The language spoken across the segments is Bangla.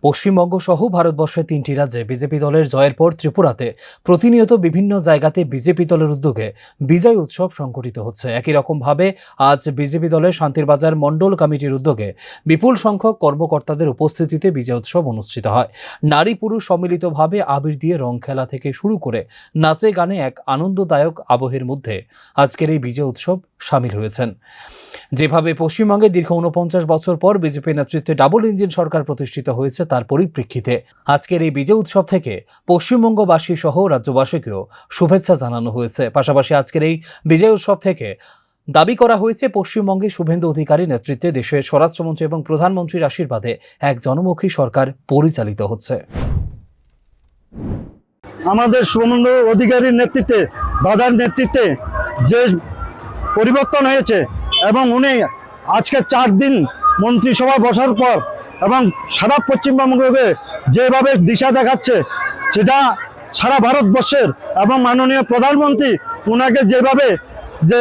পশ্চিমবঙ্গ সহ ভারতবর্ষের ৩টি রাজ্যে বিজেপি দলের জয়ের পর ত্রিপুরাতে প্রতিনিয়ত বিভিন্ন জায়গাতে বিজেপি দলের উদ্যোগে বিজয় উৎসব সংঘটিত হচ্ছে। একই রকমভাবে আজ বিজেপি দলের শান্তিরবাজার মণ্ডল কমিটির উদ্যোগে বিপুল সংখ্যক কর্মকর্তাদের উপস্থিতিতে বিজয় উৎসব অনুষ্ঠিত হয়। নারী পুরুষ সম্মিলিতভাবে আবির দিয়ে রং খেলা থেকে শুরু করে নাচে গানে এক আনন্দদায়ক আবহের মধ্যে আজকের এই বিজয় উৎসব সামিল হয়েছেন। যেভাবে পশ্চিমবঙ্গে দীর্ঘ ৪৯ বছর পর বিজেপি নেতৃত্বে ডাবল ইঞ্জিন সরকার প্রতিষ্ঠিত হয়েছে, তার পরিপ্রেক্ষিতে আজকের এই বিজয় উৎসব থেকে পশ্চিমবঙ্গবাসী সহ রাজ্যবাসীকেও শুভেচ্ছা জানানো হয়েছে। পাশাপাশি আজকের এই বিজয় উৎসব থেকে দাবি করা হয়েছে পশ্চিমবঙ্গে শুভেন্দু অধিকারী নেতৃত্বে দেশের স্বরাষ্ট্রমন্ত্রী এবং প্রধানমন্ত্রীর আশীর্বাদে এক জনমুখী সরকার পরিচালিত হচ্ছে। আমাদের শুভেন্দু অধিকারীর নেতৃত্বে, দাদার নেতৃত্বে যে পরিবর্তন হয়েছে এবং উনি আজকে 4 দিন মন্ত্রিসভা বসার পর এবং সারা পশ্চিমবঙ্গকে যেভাবে দিশা দেখাচ্ছে, সেটা সারা ভারতবর্ষের এবং মাননীয় প্রধানমন্ত্রী ওনাকে যেভাবে যে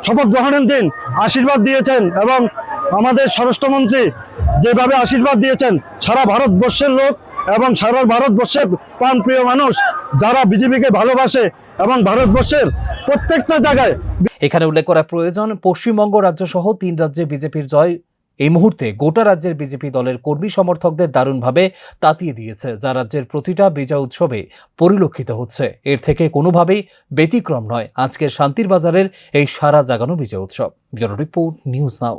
শপথ গ্রহণের দিন আশীর্বাদ দিয়েছেন এবং আমাদের স্বরাষ্ট্রমন্ত্রী যেভাবে আশীর্বাদ দিয়েছেন, সারা ভারতবর্ষের লোক এবং সারা ভারতবর্ষের প্রাণপ্রিয় মানুষ যারা বিজেপিকে ভালোবাসে এবং ভারতবর্ষের প্রত্যেকটা জায়গায়। এখানে উল্লেখ করা প্রয়োজন, পশ্চিমবঙ্গ রাজ্য সহ 3 রাজ্যে বিজেপির জয় এই মুহূর্তে গোটা রাজ্যের বিজেপি দলের কর্মী সমর্থকদের দারুণভাবে তাতিয়ে দিয়েছে, যা রাজ্যের প্রতিটা বিজয় উৎসবে পরিলক্ষিত হচ্ছে। এর থেকে কোনোভাবেই ব্যতিক্রম নয় আজকের শান্তির বাজারের এই সারা জাগানো বিজয় উৎসব। Bureau report, news now.